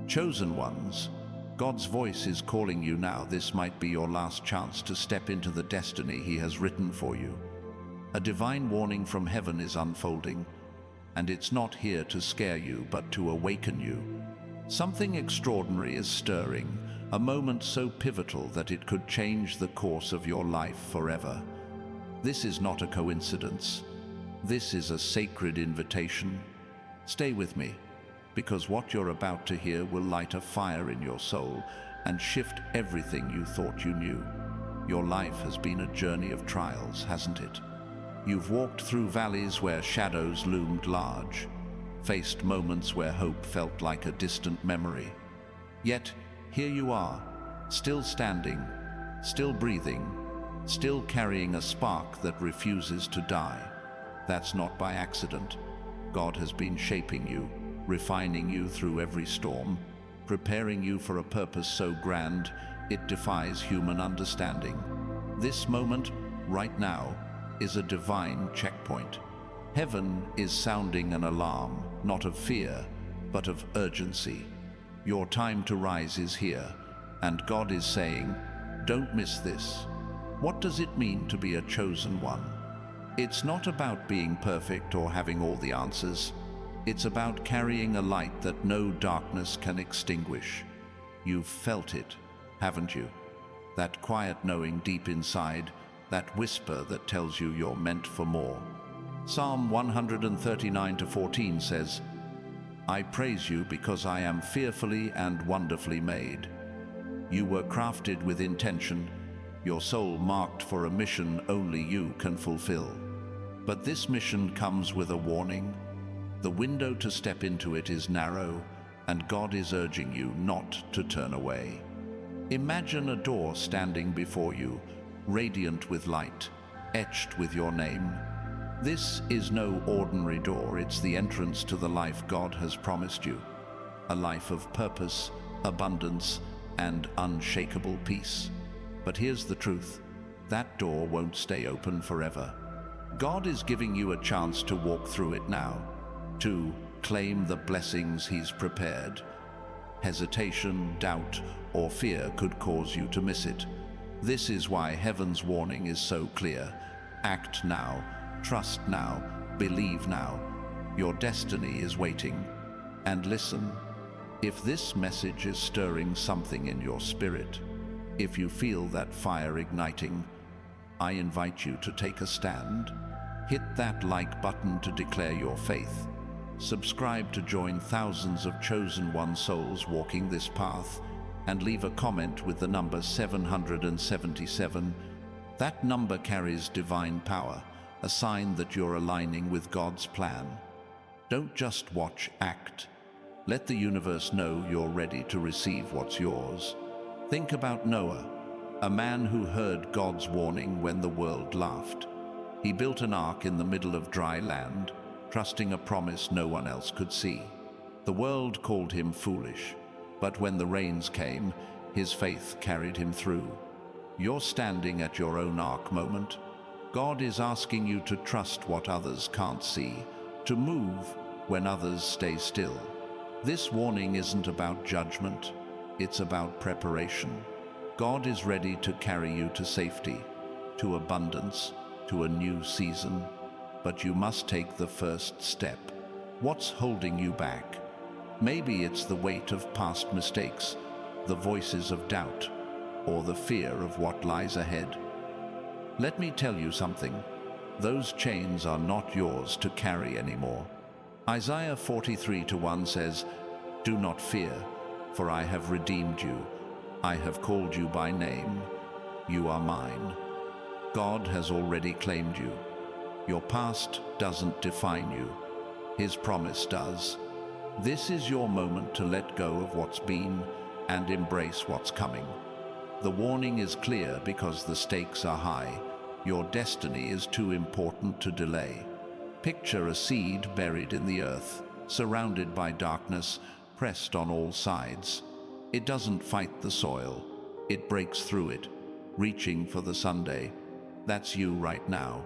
Chosen ones, God's voice is calling you now. This might be your last chance to step into the destiny He has written for you. A divine warning from heaven is unfolding, and it's not here to scare you, but to awaken you. Something extraordinary is stirring, a moment so pivotal that it could change the course of your life forever. This is not a coincidence. This is a sacred invitation. Stay with me, because what you're about to hear will light a fire in your soul and shift everything you thought you knew. Your life has been a journey of trials, hasn't it? You've walked through valleys where shadows loomed large, faced moments where hope felt like a distant memory. Yet, here you are, still standing, still breathing, still carrying a spark that refuses to die. That's not by accident. God has been shaping you, refining you through every storm, preparing you for a purpose so grand it defies human understanding. This moment, right now, is a divine checkpoint. Heaven is sounding an alarm, not of fear, but of urgency. Your time to rise is here, and God is saying, don't miss this. What does it mean to be a chosen one? It's not about being perfect or having all the answers. It's about carrying a light that no darkness can extinguish. You've felt it, haven't you? That quiet knowing deep inside, that whisper that tells you you're meant for more. Psalm 139:14 says, I praise you because I am fearfully and wonderfully made. You were crafted with intention, your soul marked for a mission only you can fulfill. But this mission comes with a warning. The window to step into it is narrow, and God is urging you not to turn away. Imagine a door standing before you, radiant with light, etched with your name. This is no ordinary door, it's the entrance to the life God has promised you. A life of purpose, abundance, and unshakable peace. But here's the truth, that door won't stay open forever. God is giving you a chance to walk through it now, to claim the blessings He's prepared. Hesitation, doubt, or fear could cause you to miss it. This is why heaven's warning is so clear. Act now, trust now, believe now. Your destiny is waiting. And listen, if this message is stirring something in your spirit, if you feel that fire igniting, I invite you to take a stand. Hit that like button to declare your faith. Subscribe to join thousands of chosen one souls walking this path, and leave a comment with the number 777. That number carries divine power, a sign that you're aligning with God's plan. Don't just watch, act. Let the universe know you're ready to receive what's yours. Think about Noah, a man who heard God's warning when the world laughed. He built an ark in the middle of dry land, trusting a promise no one else could see. The world called him foolish, but when the rains came, his faith carried him through. You're standing at your own ark moment. God is asking you to trust what others can't see, to move when others stay still. This warning isn't about judgment, it's about preparation. God is ready to carry you to safety, to abundance, to a new season, but you must take the first step. What's holding you back? Maybe it's the weight of past mistakes, the voices of doubt, or the fear of what lies ahead. Let me tell you something. Those chains are not yours to carry anymore. Isaiah 43:1 says, Do not fear, for I have redeemed you. I have called you by name. You are mine. God has already claimed you. Your past doesn't define you. His promise does. This is your moment to let go of what's been and embrace what's coming. The warning is clear because the stakes are high. Your destiny is too important to delay. Picture a seed buried in the earth, surrounded by darkness, pressed on all sides. It doesn't fight the soil. It breaks through it, reaching for the Sunday. That's you right now.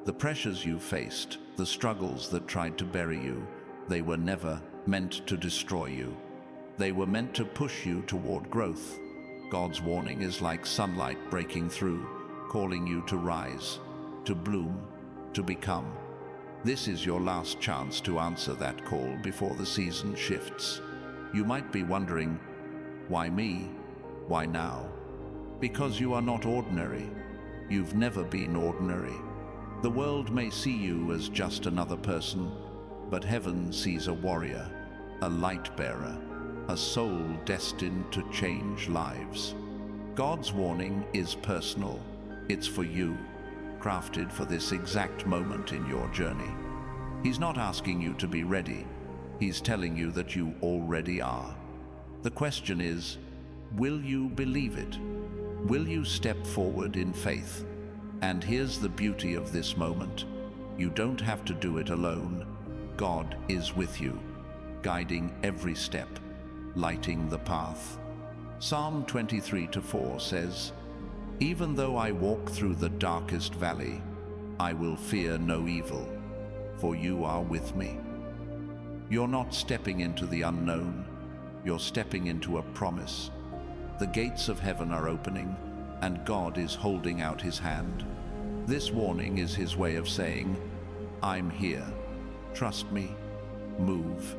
The pressures you faced, the struggles that tried to bury you, they were never meant to destroy you. They were meant to push you toward growth. God's warning is like sunlight breaking through, calling you to rise, to bloom, to become. This is your last chance to answer that call before the season shifts. You might be wondering, why me? Why now? Because you are not ordinary. You've never been ordinary. The world may see you as just another person, but heaven sees a warrior, a light bearer, a soul destined to change lives. God's warning is personal. It's for you, crafted for this exact moment in your journey. He's not asking you to be ready. He's telling you that you already are. The question is, will you believe it? Will you step forward in faith? And here's the beauty of this moment. You don't have to do it alone. God is with you, guiding every step, lighting the path. Psalm 23:4 says, "Even though I walk through the darkest valley, I will fear no evil, for you are with me." You're not stepping into the unknown, you're stepping into a promise. The gates of heaven are opening, and God is holding out his hand. This warning is his way of saying, I'm here. Trust me. Move.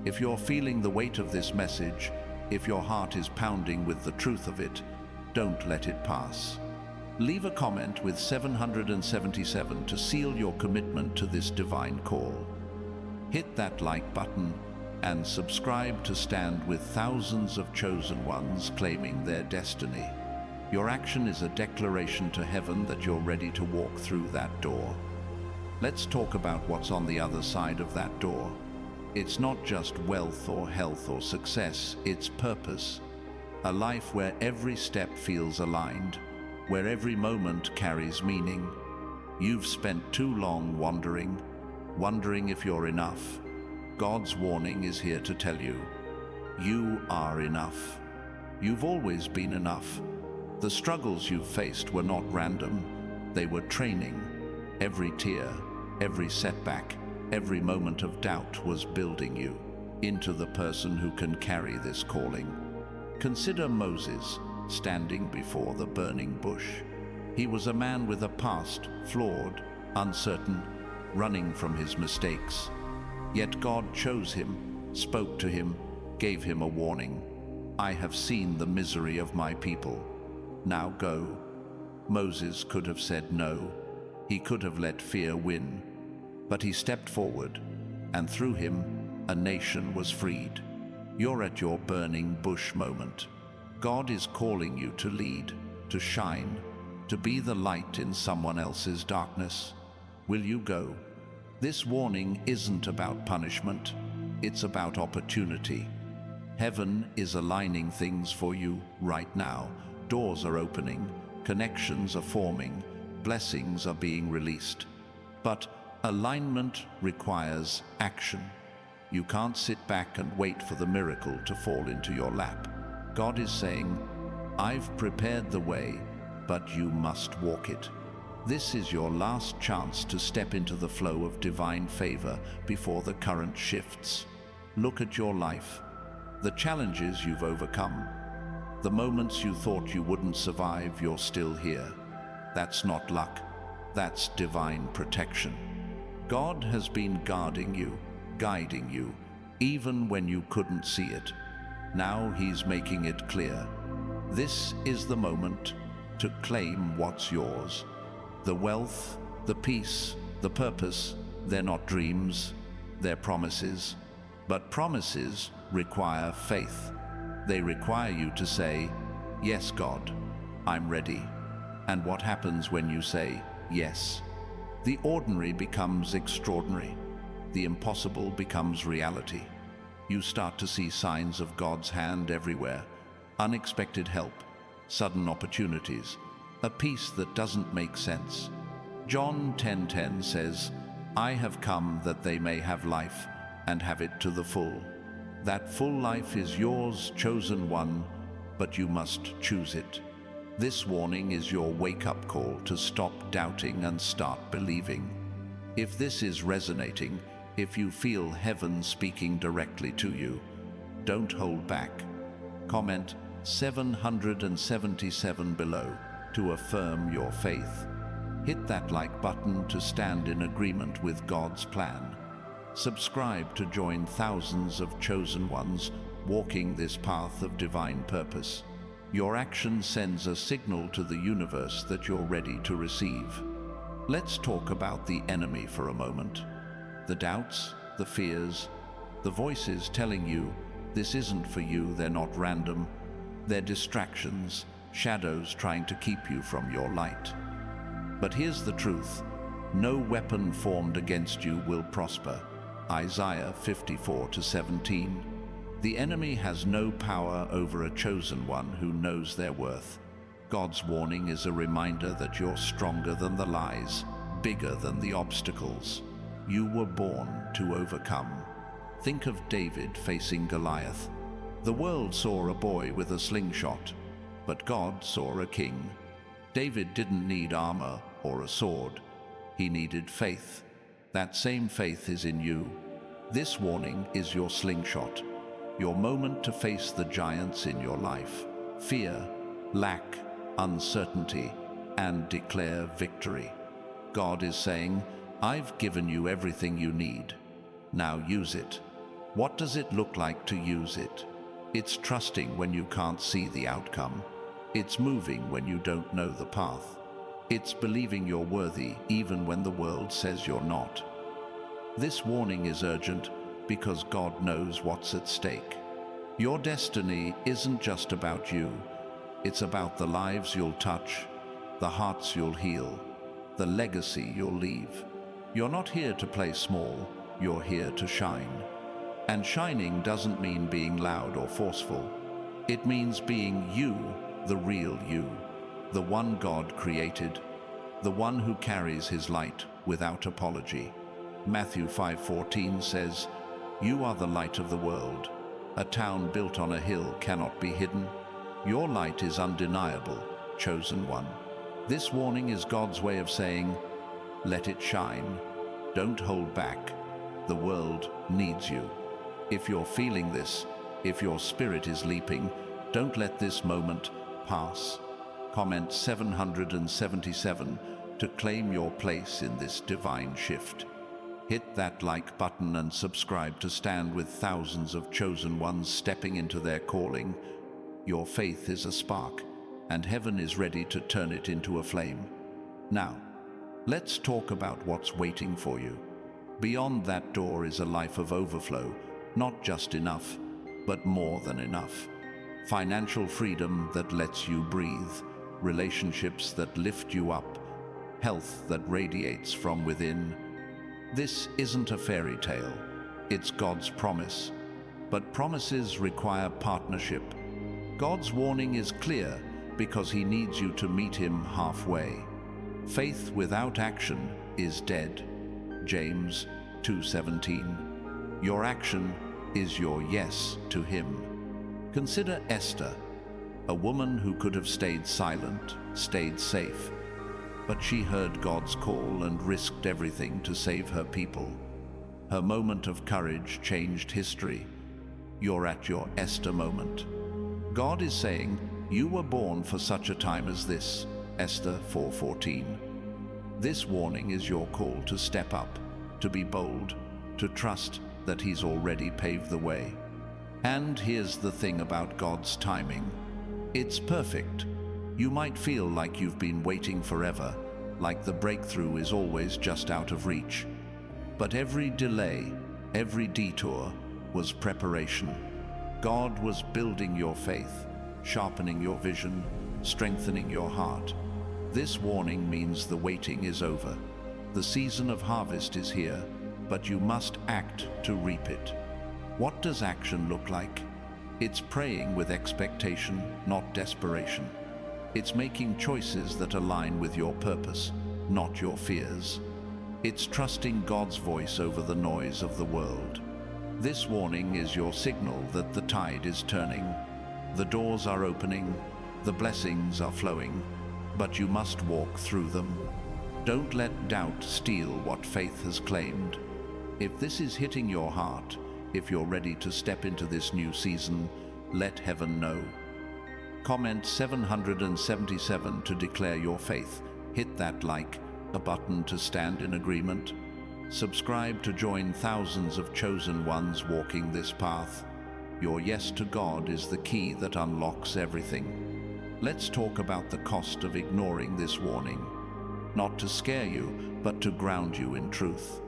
If you're feeling the weight of this message, if your heart is pounding with the truth of it, don't let it pass. Leave a comment with 777 to seal your commitment to this divine call. Hit that like button and subscribe to stand with thousands of chosen ones claiming their destiny. Your action is a declaration to heaven that you're ready to walk through that door. Let's talk about what's on the other side of that door. It's not just wealth or health or success, it's purpose. A life where every step feels aligned, where every moment carries meaning. You've spent too long wondering if you're enough. God's warning is here to tell you, you are enough. You've always been enough. The struggles you've faced were not random, they were training. Every tear, every setback, every moment of doubt was building you into the person who can carry this calling. Consider Moses standing before the burning bush. He was a man with a past, flawed, uncertain, running from his mistakes. Yet God chose him, spoke to him, gave him a warning. I have seen the misery of my people. Now go. Moses could have said no. He could have let fear win. But he stepped forward, and through him, a nation was freed. You're at your burning bush moment. God is calling you to lead, to shine, to be the light in someone else's darkness. Will you go? This warning isn't about punishment. It's about opportunity. Heaven is aligning things for you right now. Doors are opening, connections are forming, blessings are being released. But alignment requires action. You can't sit back and wait for the miracle to fall into your lap. God is saying, I've prepared the way, but you must walk it. This is your last chance to step into the flow of divine favor before the current shifts. Look at your life, the challenges you've overcome, the moments you thought you wouldn't survive, you're still here. That's not luck, that's divine protection. God has been guarding you, guiding you, even when you couldn't see it. Now he's making it clear. This is the moment to claim what's yours. The wealth, the peace, the purpose, they're not dreams, they're promises. But promises require faith. They require you to say, yes, God, I'm ready. And what happens when you say, yes? The ordinary becomes extraordinary. The impossible becomes reality. You start to see signs of God's hand everywhere. Unexpected help, sudden opportunities, a peace that doesn't make sense. John 10:10 says, I have come that they may have life and have it to the full. That full life is yours, chosen one, but you must choose it. This warning is your wake-up call to stop doubting and start believing. If this is resonating, if you feel heaven speaking directly to you, Don't hold back. Comment 777 below to affirm your faith. Hit that like button to stand in agreement with God's plan. Subscribe to join thousands of chosen ones walking this path of divine purpose. Your action sends a signal to the universe that you're ready to receive. Let's talk about the enemy for a moment. The doubts, the fears, the voices telling you this isn't for you, they're not random. They're distractions, shadows trying to keep you from your light. But here's the truth. No weapon formed against you will prosper. Isaiah 54:17. The enemy has no power over a chosen one who knows their worth. God's warning is a reminder that you're stronger than the lies, bigger than the obstacles. You were born to overcome. Think of David facing Goliath. The world saw a boy with a slingshot, but God saw a king. David didn't need armor or a sword. He needed faith. That same faith is in you. This warning is your slingshot, your moment to face the giants in your life: fear, lack, uncertainty, and declare victory. God is saying, I've given you everything you need. Now use it. What does it look like to use it? It's trusting when you can't see the outcome. It's moving when you don't know the path. It's believing you're worthy even when the world says you're not. This warning is urgent because God knows what's at stake. Your destiny isn't just about you. It's about the lives you'll touch, the hearts you'll heal, the legacy you'll leave. You're not here to play small, you're here to shine. And shining doesn't mean being loud or forceful. It means being you, the real you, the one God created, the one who carries his light without apology. Matthew 5:14 says, You are the light of the world. A town built on a hill cannot be hidden. Your light is undeniable, chosen one. This warning is God's way of saying, let it shine. Don't hold back. The world needs you. If you're feeling this, if your spirit is leaping, don't let this moment pass. Comment 777 to claim your place in this divine shift. Hit that like button and subscribe to stand with thousands of chosen ones stepping into their calling. Your faith is a spark, and heaven is ready to turn it into a flame. Now, let's talk about what's waiting for you. Beyond that door is a life of overflow, not just enough, but more than enough. Financial freedom that lets you breathe, relationships that lift you up, health that radiates from within. This isn't a fairy tale, it's God's promise. But promises require partnership. God's warning is clear because he needs you to meet him halfway. Faith without action is dead. James 2:17. Your action is your yes to him. Consider Esther, a woman who could have stayed silent, stayed safe. But she heard God's call and risked everything to save her people. Her moment of courage changed history. You're at your Esther moment. God is saying, you were born for such a time as this. Esther 4:14. This warning is your call to step up, to be bold, to trust that he's already paved the way. And here's the thing about God's timing. It's perfect. You might feel like you've been waiting forever, like the breakthrough is always just out of reach. But every delay, every detour was preparation. God was building your faith, sharpening your vision, strengthening your heart. This warning means the waiting is over. The season of harvest is here, but you must act to reap it. What does action look like? It's praying with expectation, not desperation. It's making choices that align with your purpose, not your fears. It's trusting God's voice over the noise of the world. This warning is your signal that the tide is turning. The doors are opening, the blessings are flowing, but you must walk through them. Don't let doubt steal what faith has claimed. If this is hitting your heart, If you're ready to step into this new season, let heaven know. Comment 777 to declare your faith. Hit that like a button to stand in agreement. Subscribe to join thousands of chosen ones walking this path. Your yes to God is the key that unlocks everything. Let's talk about the cost of ignoring this warning. Not to scare you, but to ground you in truth.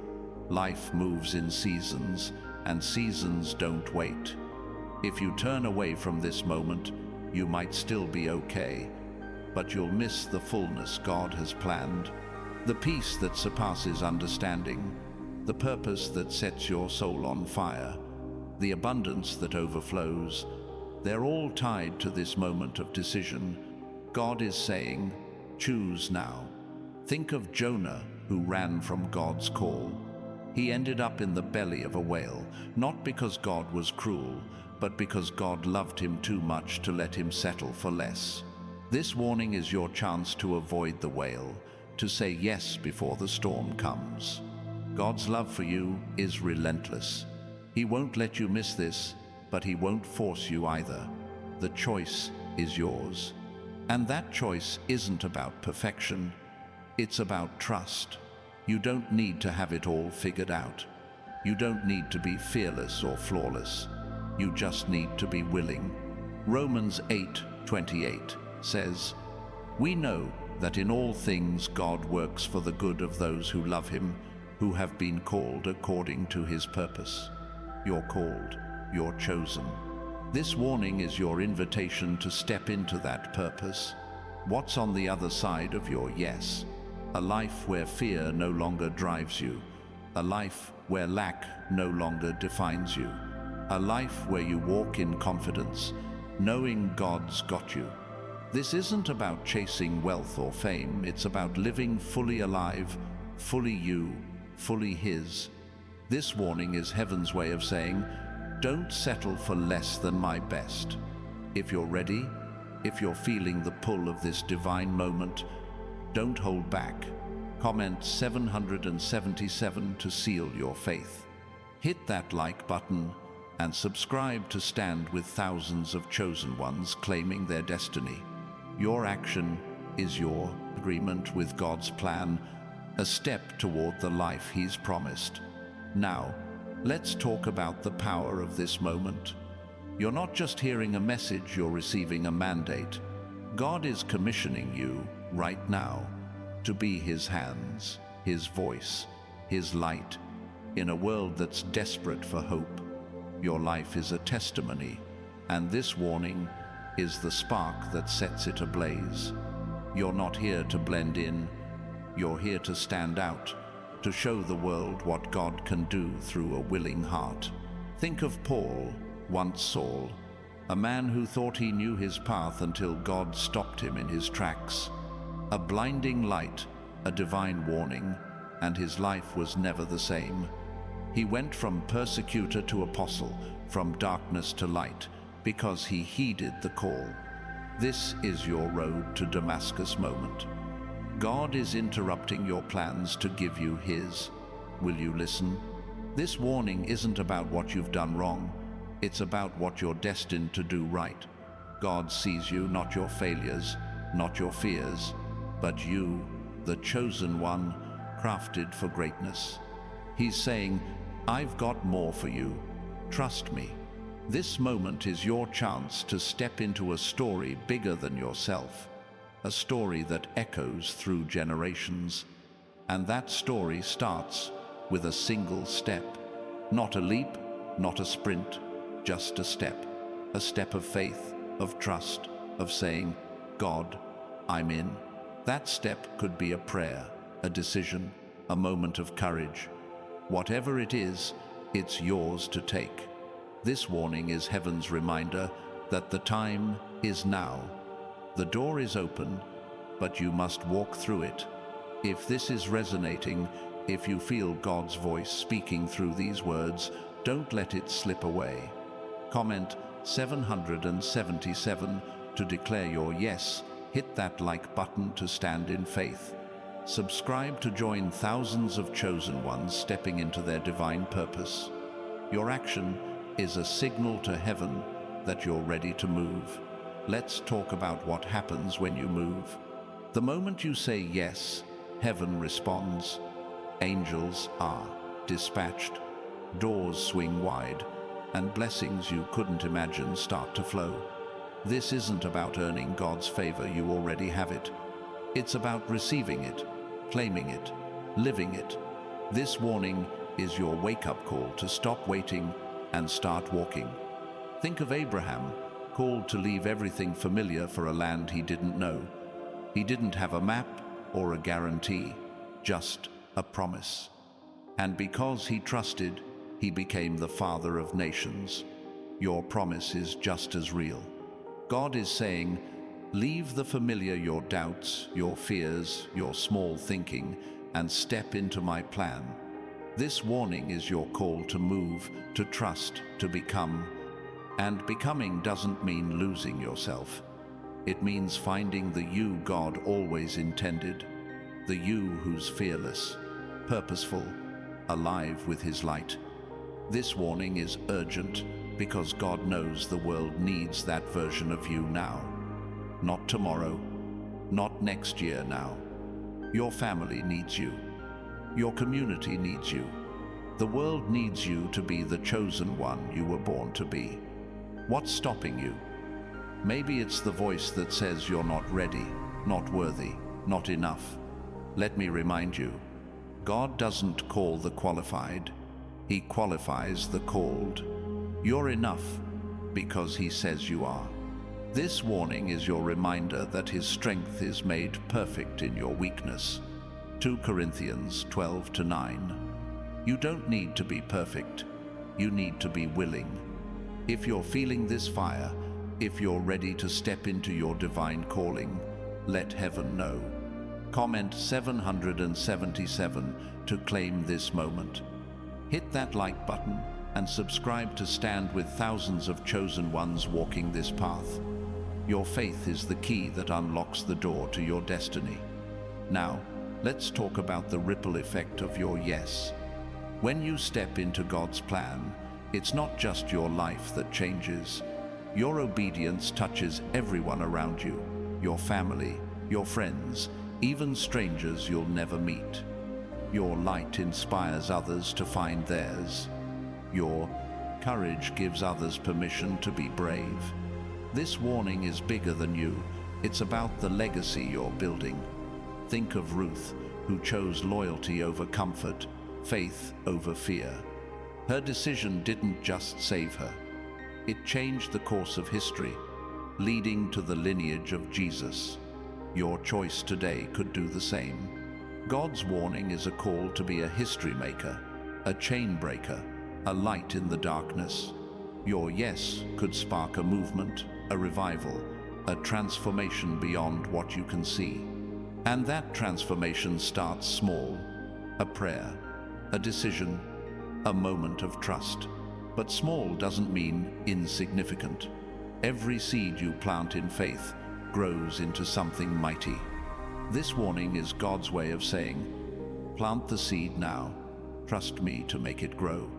Life moves in seasons, and seasons don't wait. If you turn away from this moment, you might still be okay, but you'll miss the fullness God has planned. The peace that surpasses understanding, the purpose that sets your soul on fire, the abundance that overflows, they're all tied to this moment of decision. God is saying, choose now. Think of Jonah, who ran from God's call. He ended up in the belly of a whale, not because God was cruel, but because God loved him too much to let him settle for less. This warning is your chance to avoid the whale, to say yes before the storm comes. God's love for you is relentless. He won't let you miss this, but he won't force you either. The choice is yours. And that choice isn't about perfection. It's about trust. You don't need to have it all figured out. You don't need to be fearless or flawless. You just need to be willing. Romans 8:28 says, "We know that in all things God works for the good of those who love him, who have been called according to his purpose." You're called. You're chosen. This warning is your invitation to step into that purpose. What's on the other side of your yes? A life where fear no longer drives you. A life where lack no longer defines you. A life where you walk in confidence, knowing God's got you. This isn't about chasing wealth or fame. It's about living fully alive, fully you, fully his. This warning is heaven's way of saying, don't settle for less than my best. If you're ready, if you're feeling the pull of this divine moment, don't hold back. Comment 777 to seal your faith. Hit that like button and subscribe to stand with thousands of chosen ones claiming their destiny. Your action is your agreement with God's plan, a step toward the life he's promised. Now, let's talk about the power of this moment. You're not just hearing a message, you're receiving a mandate. God is commissioning you right now to be his hands, his voice, his light in a world that's desperate for hope. Your life is a testimony, and this warning is the spark that sets it ablaze. You're not here to blend in, you're here to stand out, to show the world what God can do through a willing heart. Think of Paul, once Saul, a man who thought he knew his path until God stopped him in his tracks. A blinding light, a divine warning, and his life was never the same. He went from persecutor to apostle, from darkness to light, because he heeded the call. This is your road to Damascus moment. God is interrupting your plans to give you his. Will you listen? This warning isn't about what you've done wrong. It's about what you're destined to do right. God sees you, not your failures, not your fears, but you, the chosen one, crafted for greatness. He's saying, I've got more for you. Trust me. This moment is your chance to step into a story bigger than yourself, a story that echoes through generations. And that story starts with a single step. Not a leap, not a sprint, just a step of faith, of trust, of saying, God, I'm in. That step could be a prayer, a decision, a moment of courage. Whatever it is, it's yours to take. This warning is heaven's reminder that the time is now. The door is open, but you must walk through it. If this is resonating, if you feel God's voice speaking through these words, don't let it slip away. Comment 777 to declare your yes. Hit that like button to stand in faith. Subscribe to join thousands of chosen ones stepping into their divine purpose. Your action is a signal to heaven that you're ready to move. Let's talk about what happens when you move. The moment you say yes, heaven responds. Angels are dispatched, doors swing wide, and blessings you couldn't imagine start to flow. This isn't about earning God's favor, you already have it. It's about receiving it, claiming it, living it. This warning is your wake-up call to stop waiting and start walking. Think of Abraham, called to leave everything familiar for a land he didn't know. He didn't have a map or a guarantee, just a promise. And because he trusted, he became the father of nations. Your promise is just as real. God is saying, leave the familiar, your doubts, your fears, your small thinking, and step into my plan. This warning is your call to move, to trust, to become. And becoming doesn't mean losing yourself. It means finding the you God always intended, the you who's fearless, purposeful, alive with his light. This warning is urgent because God knows the world needs that version of you now. Not tomorrow, not next year now. Your family needs you. Your community needs you. The world needs you to be the chosen one you were born to be. What's stopping you? Maybe it's the voice that says you're not ready, not worthy, not enough. Let me remind you, God doesn't call the qualified, he qualifies the called. You're enough because he says you are. This warning is your reminder that his strength is made perfect in your weakness. 2 Corinthians 12-9. You don't need to be perfect, you need to be willing. If you're feeling this fire, if you're ready to step into your divine calling, let heaven know. Comment 777 to claim this moment. Hit that like button and subscribe to stand with thousands of chosen ones walking this path. Your faith is the key that unlocks the door to your destiny. Now, let's talk about the ripple effect of your yes. When you step into God's plan, it's not just your life that changes. Your obedience touches everyone around you, your family, your friends, even strangers you'll never meet. Your light inspires others to find theirs. Your courage gives others permission to be brave. This warning is bigger than you. It's about the legacy you're building. Think of Ruth, who chose loyalty over comfort, faith over fear. Her decision didn't just save her. It changed the course of history, leading to the lineage of Jesus. Your choice today could do the same. God's warning is a call to be a history maker, a chain breaker, a light in the darkness. Your yes could spark a movement, a revival, a transformation beyond what you can see. And that transformation starts small, a prayer, a decision, a moment of trust. But small doesn't mean insignificant. Every seed you plant in faith grows into something mighty. This warning is God's way of saying, plant the seed now, trust me to make it grow.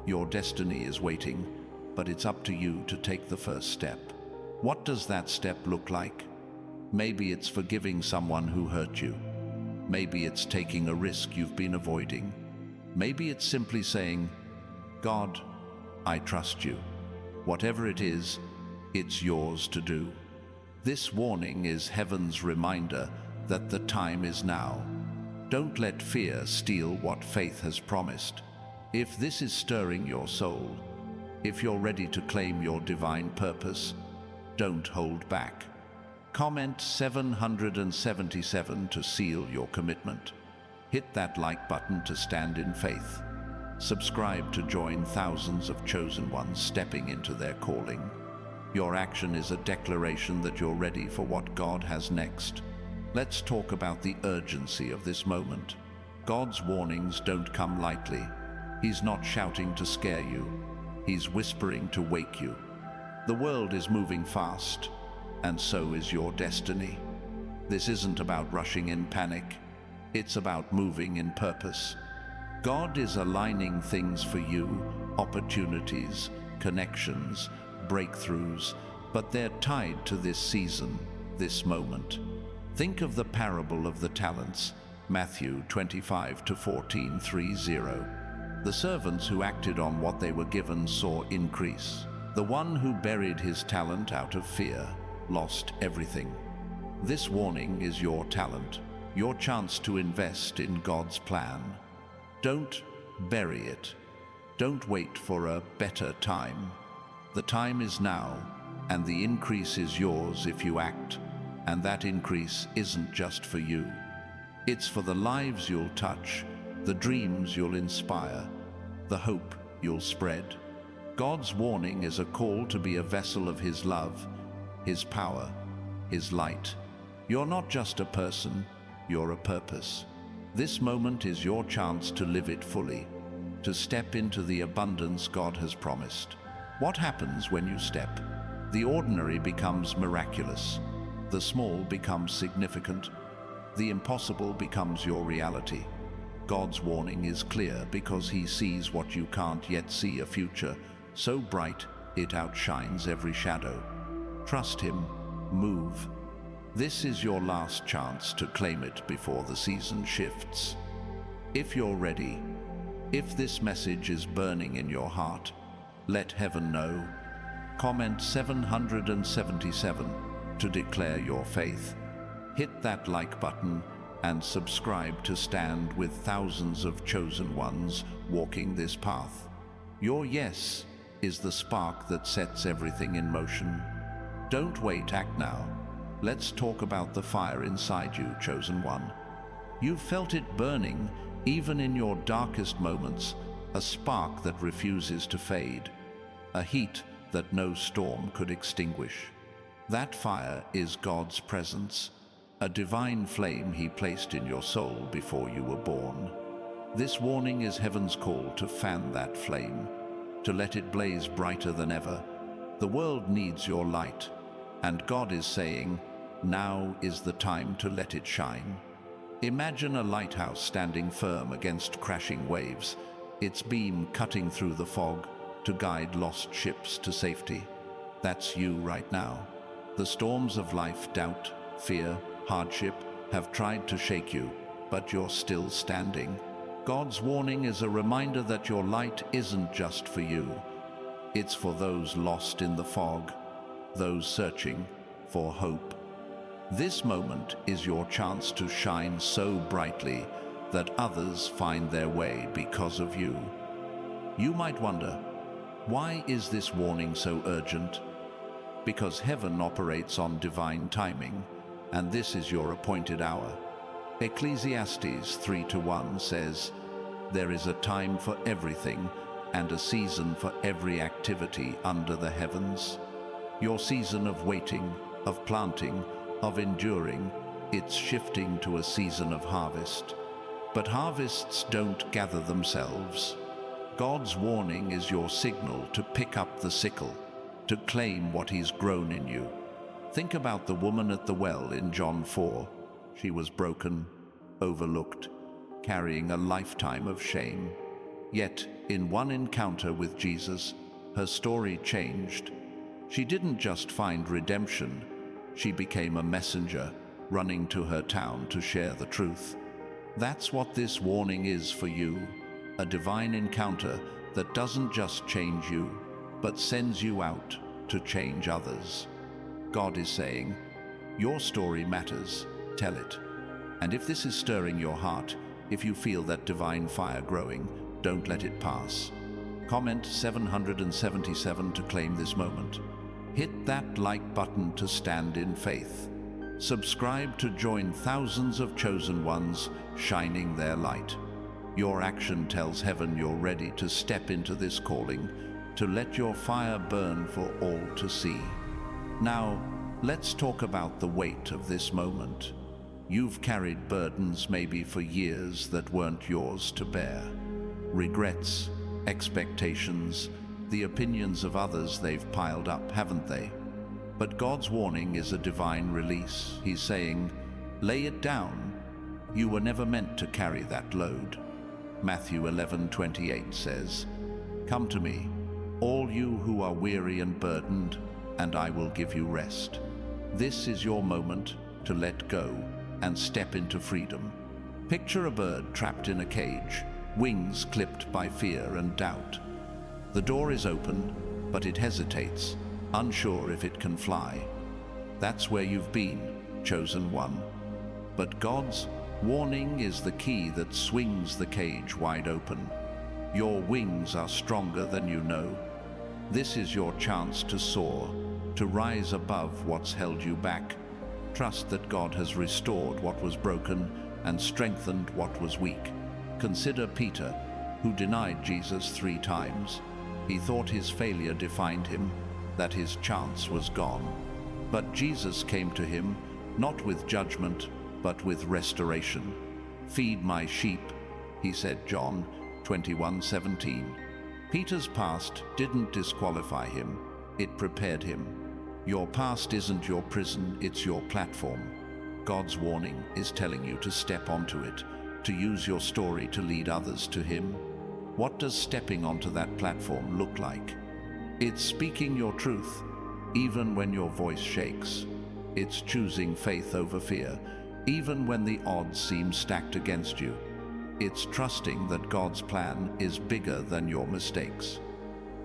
Your destiny is waiting, but it's up to you to take the first step. What does that step look like? Maybe it's forgiving someone who hurt you. Maybe it's taking a risk you've been avoiding. Maybe it's simply saying, God, I trust you. Whatever it is, it's yours to do. This warning is heaven's reminder that the time is now. Don't let fear steal what faith has promised. If this is stirring your soul, if you're ready to claim your divine purpose, don't hold back. Comment 777 to seal your commitment. Hit that like button to stand in faith. Subscribe to join thousands of chosen ones stepping into their calling. Your action is a declaration that you're ready for what God has next. Let's talk about the urgency of this moment. God's warnings don't come lightly. He's not shouting to scare you. He's whispering to wake you. The world is moving fast, and so is your destiny. This isn't about rushing in panic. It's about moving in purpose. God is aligning things for you opportunities, connections, breakthroughs, but they're tied to this season, this moment. Think of the parable of the talents, Matthew 25-14:30. The servants who acted on what they were given saw increase. The one who buried his talent out of fear lost everything. This warning is your talent, your chance to invest in God's plan. Don't bury it. Don't wait for a better time. The time is now, and the increase is yours if you act. And that increase isn't just for you. It's for the lives you'll touch, the dreams you'll inspire, the hope you'll spread. God's warning is a call to be a vessel of His love, His power, His light. You're not just a person, you're a purpose. This moment is your chance to live it fully, to step into the abundance God has promised. What happens when you step? The ordinary becomes miraculous. The small becomes significant. The impossible becomes your reality. God's warning is clear because He sees what you can't yet see, a future so bright it outshines every shadow. Trust Him, move. This is your last chance to claim it before the season shifts. If you're ready, if this message is burning in your heart, let heaven know. Comment 777 to declare your faith. Hit that like button and subscribe to stand with thousands of chosen ones walking this path. Your yes is the spark that sets everything in motion. Don't wait, act now. Let's talk about the fire inside you, chosen one. You've felt it burning, even in your darkest moments, a spark that refuses to fade, a heat that no storm could extinguish. That fire is God's presence, a divine flame He placed in your soul before you were born. This warning is heaven's call to fan that flame, to let it blaze brighter than ever. The world needs your light, and God is saying, now is the time to let it shine. Imagine a lighthouse standing firm against crashing waves, its beam cutting through the fog to guide lost ships to safety. That's you right now. The storms of life, doubt, fear, hardship, have tried to shake you, but you're still standing. God's warning is a reminder that your light isn't just for you. It's for those lost in the fog, those searching for hope. This moment is your chance to shine so brightly that others find their way because of you. You might wonder, why is this warning so urgent? Because heaven operates on divine timing, and this is your appointed hour. Ecclesiastes 3:1 says, there is a time for everything and a season for every activity under the heavens. Your season of waiting, of planting, of enduring, it's shifting to a season of harvest. But harvests don't gather themselves. God's warning is your signal to pick up the sickle, to claim what He's grown in you. Think about the woman at the well in John 4. She was broken, overlooked, carrying a lifetime of shame. Yet, in one encounter with Jesus, her story changed. She didn't just find redemption, she became a messenger, running to her town to share the truth. That's what this warning is for you, a divine encounter that doesn't just change you, but sends you out to change others. God is saying, your story matters, tell it. And if this is stirring your heart, if you feel that divine fire growing, don't let it pass. Comment 777 to claim this moment. Hit that like button to stand in faith. Subscribe to join thousands of chosen ones shining their light. Your action tells heaven you're ready to step into this calling, to let your fire burn for all to see. Now, let's talk about the weight of this moment. You've carried burdens maybe for years that weren't yours to bear. Regrets, expectations, the opinions of others they've piled up, haven't they? But God's warning is a divine release. He's saying, lay it down. You were never meant to carry that load. Matthew 11:28 says, Come to me, all you who are weary and burdened, and I will give you rest. This is your moment to let go and step into freedom. Picture a bird trapped in a cage, wings clipped by fear and doubt. The door is open, but it hesitates, unsure if it can fly. That's where you've been, chosen one. But God's warning is the key that swings the cage wide open. Your wings are stronger than you know. This is your chance to soar, to rise above what's held you back. Trust that God has restored what was broken and strengthened what was weak. Consider Peter, who denied Jesus 3 times. He thought his failure defined him, that his chance was gone. But Jesus came to him, not with judgment, but with restoration. Feed my sheep, he said, John 21:17. Peter's past didn't disqualify him, it prepared him. Your past isn't your prison, it's your platform. God's warning is telling you to step onto it, to use your story to lead others to Him. What does stepping onto that platform look like? It's speaking your truth, even when your voice shakes. It's choosing faith over fear, even when the odds seem stacked against you. It's trusting that God's plan is bigger than your mistakes.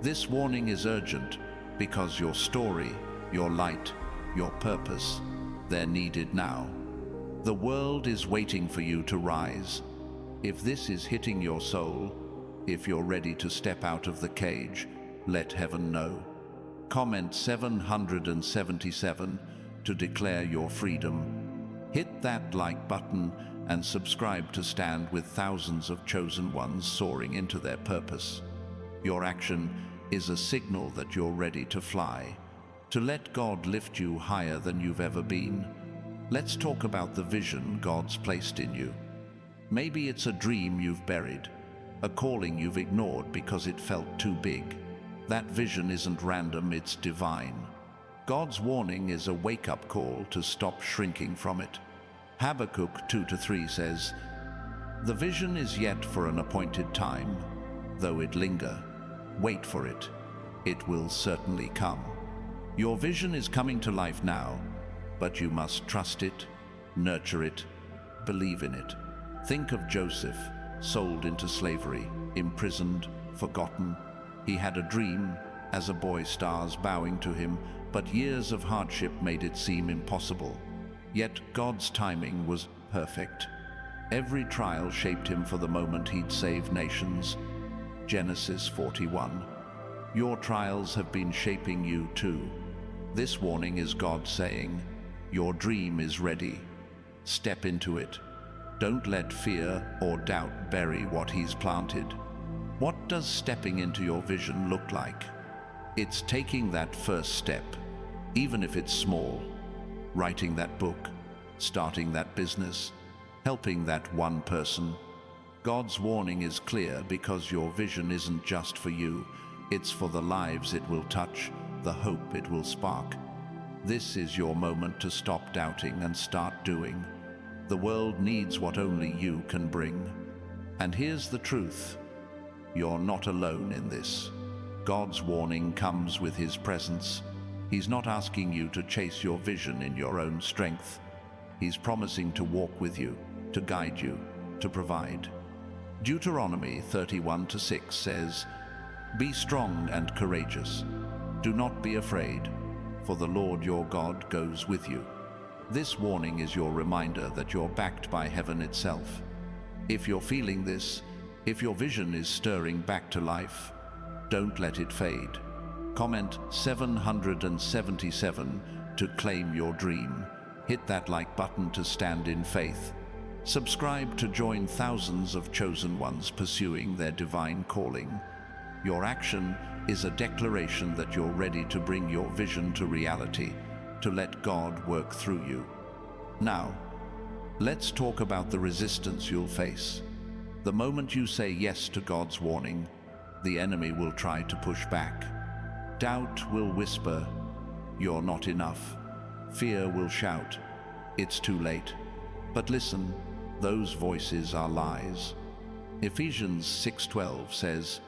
This warning is urgent because your story, your light, your purpose, they're needed now. The world is waiting for you to rise. If this is hitting your soul, if you're ready to step out of the cage, let heaven know. Comment 777 to declare your freedom. Hit that like button and subscribe to stand with thousands of chosen ones soaring into their purpose. Your action is a signal that you're ready to fly, to let God lift you higher than you've ever been. Let's talk about the vision God's placed in you. Maybe it's a dream you've buried, a calling you've ignored because it felt too big. That vision isn't random, it's divine. God's warning is a wake-up call to stop shrinking from it. Habakkuk 2-3 says, "The vision is yet for an appointed time. Though it linger, wait for it. It will certainly come." Your vision is coming to life now, but you must trust it, nurture it, believe in it. Think of Joseph, sold into slavery, imprisoned, forgotten. He had a dream, as a boy, stars bowing to him, but years of hardship made it seem impossible. Yet God's timing was perfect. Every trial shaped him for the moment he'd save nations. Genesis 41. Your trials have been shaping you too. This warning is God saying, your dream is ready. Step into it. Don't let fear or doubt bury what He's planted. What does stepping into your vision look like? It's taking that first step, even if it's small. Writing that book, starting that business, helping that one person. God's warning is clear because your vision isn't just for you, it's for the lives it will touch, the hope it will spark. This is your moment to stop doubting and start doing. The world needs what only you can bring. And here's the truth. You're not alone in this. God's warning comes with His presence. He's not asking you to chase your vision in your own strength. He's promising to walk with you, to guide you, to provide. Deuteronomy 31:6 says, "Be strong and courageous. Do not be afraid, for the Lord your God goes with you." This warning is your reminder that you're backed by heaven itself. If you're feeling this, if your vision is stirring back to life, don't let it fade. Comment 777 to claim your dream. Hit that like button to stand in faith. Subscribe to join thousands of chosen ones pursuing their divine calling. Your action is a declaration that you're ready to bring your vision to reality, to let God work through you. Now, let's talk about the resistance you'll face. The moment you say yes to God's warning, the enemy will try to push back. Doubt will whisper, "You're not enough." Fear will shout, "It's too late." But listen, those voices are lies. Ephesians 6:12 says,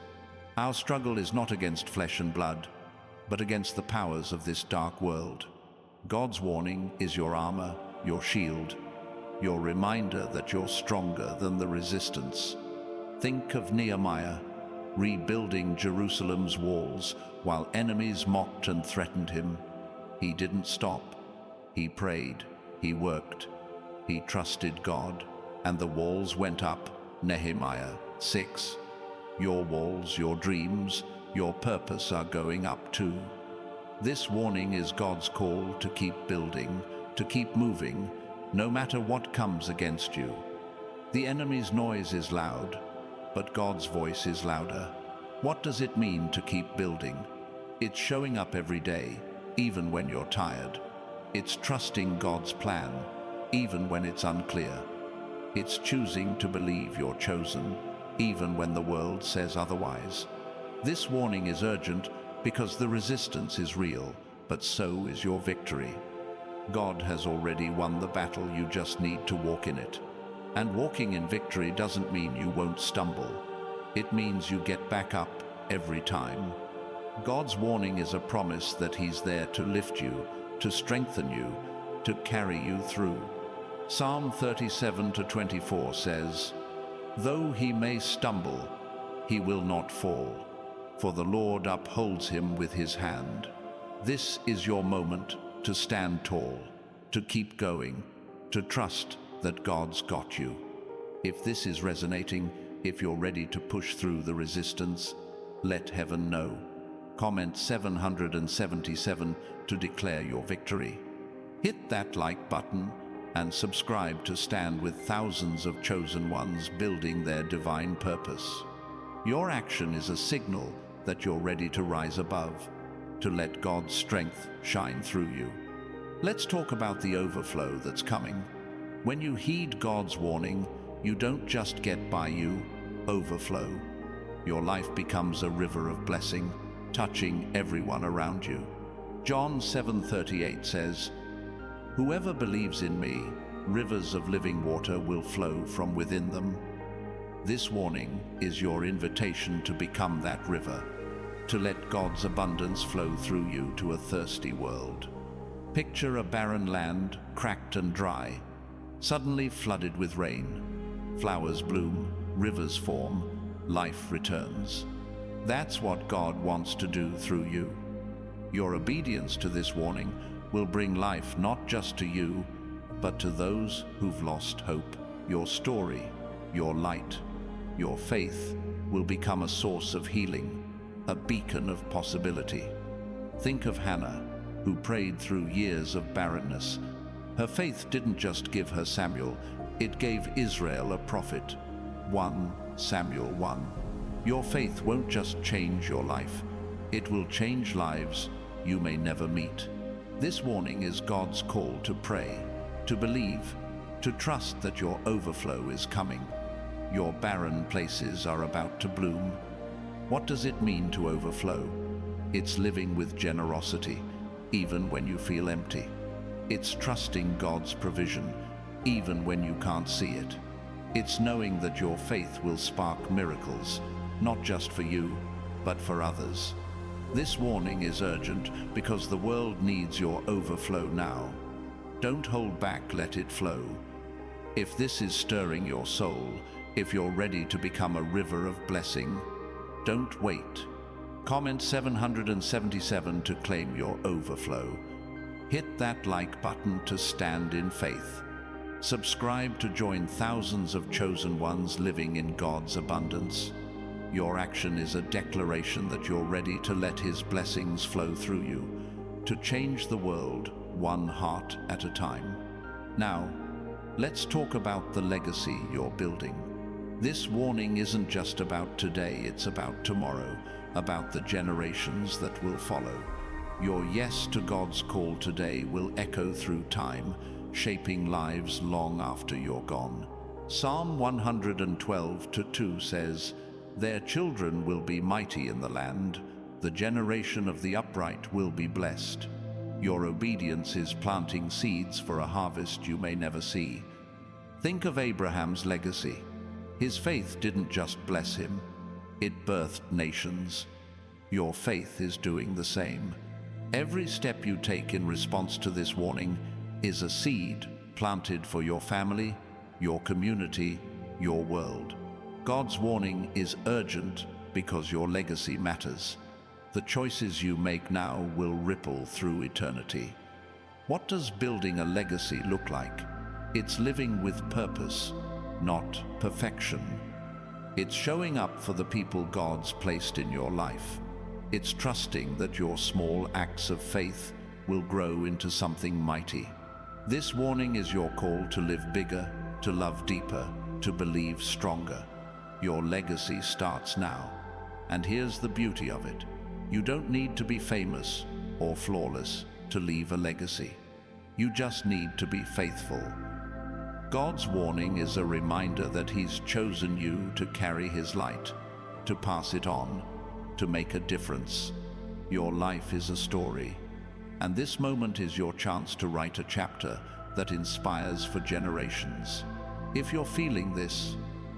Our struggle is not against flesh and blood, but against the powers of this dark world. God's warning is your armor, your shield, your reminder that you're stronger than the resistance. Think of Nehemiah, rebuilding Jerusalem's walls while enemies mocked and threatened him. He didn't stop. He prayed, he worked, he trusted God, and the walls went up. Nehemiah 6. Your walls, your dreams, your purpose are going up too. This warning is God's call to keep building, to keep moving, no matter what comes against you. The enemy's noise is loud, but God's voice is louder. What does it mean to keep building? It's showing up every day, even when you're tired. It's trusting God's plan, even when it's unclear. It's choosing to believe you're chosen, even when the world says otherwise. This warning is urgent because the resistance is real, but so is your victory. God has already won the battle, you just need to walk in it. And walking in victory doesn't mean you won't stumble. It means you get back up every time. God's warning is a promise that He's there to lift you, to strengthen you, to carry you through. Psalm 37:24 says, "Though he may stumble, he will not fall, for the Lord upholds him with His hand." This is your moment to stand tall, to keep going, to trust that God's got you. If this is resonating, if you're ready to push through the resistance, let heaven know. Comment 777 to declare your victory. Hit that like button and subscribe to stand with thousands of chosen ones building their divine purpose. Your action is a signal that you're ready to rise above, to let God's strength shine through you. Let's talk about the overflow that's coming. When you heed God's warning, you don't just get by, you overflow. Your life becomes a river of blessing, touching everyone around you. John 7:38 says, "Whoever believes in me, rivers of living water will flow from within them." This warning is your invitation to become that river, to let God's abundance flow through you to a thirsty world. Picture a barren land, cracked and dry, suddenly flooded with rain. Flowers bloom, rivers form, life returns. That's what God wants to do through you. Your obedience to this warning will bring life not just to you, but to those who've lost hope. Your story, your light, your faith will become a source of healing, a beacon of possibility. Think of Hannah, who prayed through years of barrenness. Her faith didn't just give her Samuel, it gave Israel a prophet. 1 Samuel 1. Your faith won't just change your life, it will change lives you may never meet. This warning is God's call to pray, to believe, to trust that your overflow is coming. Your barren places are about to bloom. What does it mean to overflow? It's living with generosity, even when you feel empty. It's trusting God's provision, even when you can't see it. It's knowing that your faith will spark miracles, not just for you, but for others. This warning is urgent because the world needs your overflow now. Don't hold back, let it flow. If this is stirring your soul, if you're ready to become a river of blessing, don't wait. Comment 777 to claim your overflow. Hit that like button to stand in faith. Subscribe to join thousands of chosen ones living in God's abundance. Your action is a declaration that you're ready to let His blessings flow through you, to change the world one heart at a time. Now, let's talk about the legacy you're building. This warning isn't just about today, it's about tomorrow, about the generations that will follow. Your yes to God's call today will echo through time, shaping lives long after you're gone. Psalm 112:2 says, "Their children will be mighty in the land, the generation of the upright will be blessed." Your obedience is planting seeds for a harvest you may never see. Think of Abraham's legacy. His faith didn't just bless him, It birthed nations. Your faith is doing the same. Every step you take in response to this warning is a seed planted for your family, your community, your world. God's warning is urgent because your legacy matters. The choices you make now will ripple through eternity. What does building a legacy look like? It's living with purpose, not perfection. It's showing up for the people God's placed in your life. It's trusting that your small acts of faith will grow into something mighty. This warning is your call to live bigger, to love deeper, to believe stronger. Your legacy starts now. And here's the beauty of it. You don't need to be famous or flawless to leave a legacy. You just need to be faithful. God's warning is a reminder that He's chosen you to carry His light, to pass it on, to make a difference. Your life is a story, and this moment is your chance to write a chapter that inspires for generations. If you're feeling this,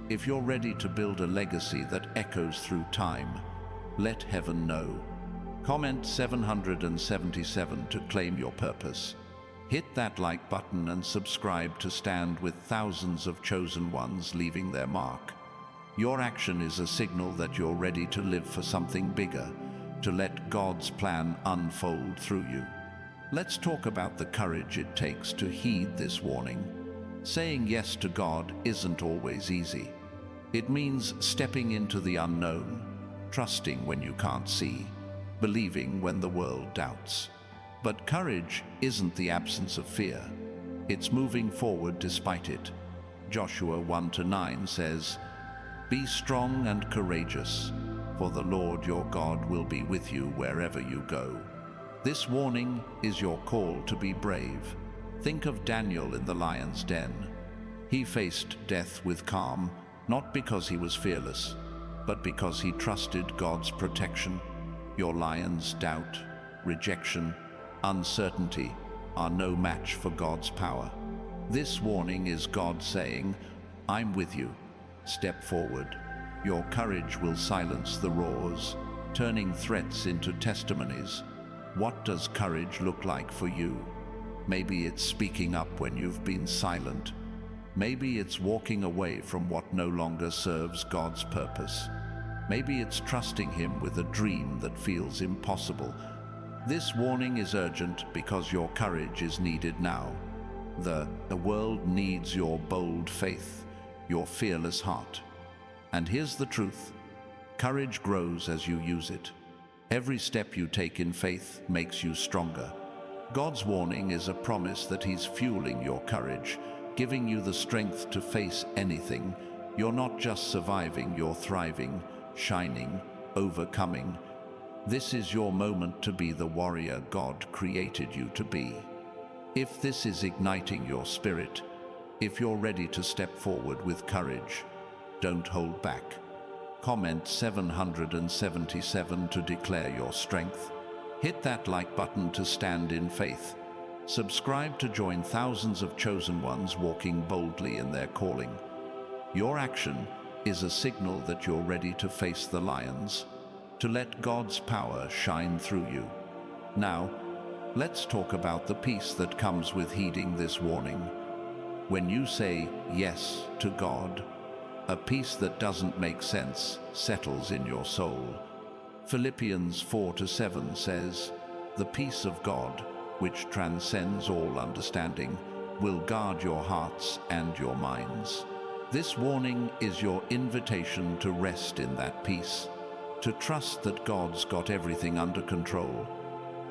if you're ready to build a legacy that echoes through time, let heaven know. Comment 777 to claim your purpose. Hit that like button and subscribe to stand with thousands of chosen ones leaving their mark. Your action is a signal that you're ready to live for something bigger, to let God's plan unfold through you. Let's talk about the courage it takes to heed this warning. Saying yes to God isn't always easy. It means stepping into the unknown, trusting when you can't see, believing when the world doubts. But courage isn't the absence of fear. It's moving forward despite it. Joshua 1-9 says, "Be strong and courageous, for the Lord your God will be with you wherever you go." This warning is your call to be brave. Think of Daniel in the lion's den. He faced death with calm, not because he was fearless, but because he trusted God's protection. Your lion's doubt, rejection, uncertainty are no match for God's power. This warning is God saying, "I'm with you. Step forward." Your courage will silence the roars, turning threats into testimonies. What does courage look like for you? Maybe it's speaking up when you've been silent. Maybe it's walking away from what no longer serves God's purpose. Maybe it's trusting Him with a dream that feels impossible. This warning is urgent because your courage is needed now. The world needs your bold faith, your fearless heart. And here's the truth. Courage grows as you use it. Every step you take in faith makes you stronger. God's warning is a promise that He's fueling your courage, giving you the strength to face anything. You're not just surviving, you're thriving, shining, overcoming. This is your moment to be the warrior God created you to be. If this is igniting your spirit, if you're ready to step forward with courage, don't hold back. Comment 777 to declare your strength. Hit that like button to stand in faith. Subscribe to join thousands of chosen ones walking boldly in their calling. Your action is a signal that you're ready to face the lions, to let God's power shine through you. Now, let's talk about the peace that comes with heeding this warning. When you say yes to God, a peace that doesn't make sense settles in your soul. Philippians 4-7 says, "The peace of God, which transcends all understanding, will guard your hearts and your minds." This warning is your invitation to rest in that peace, to trust that God's got everything under control.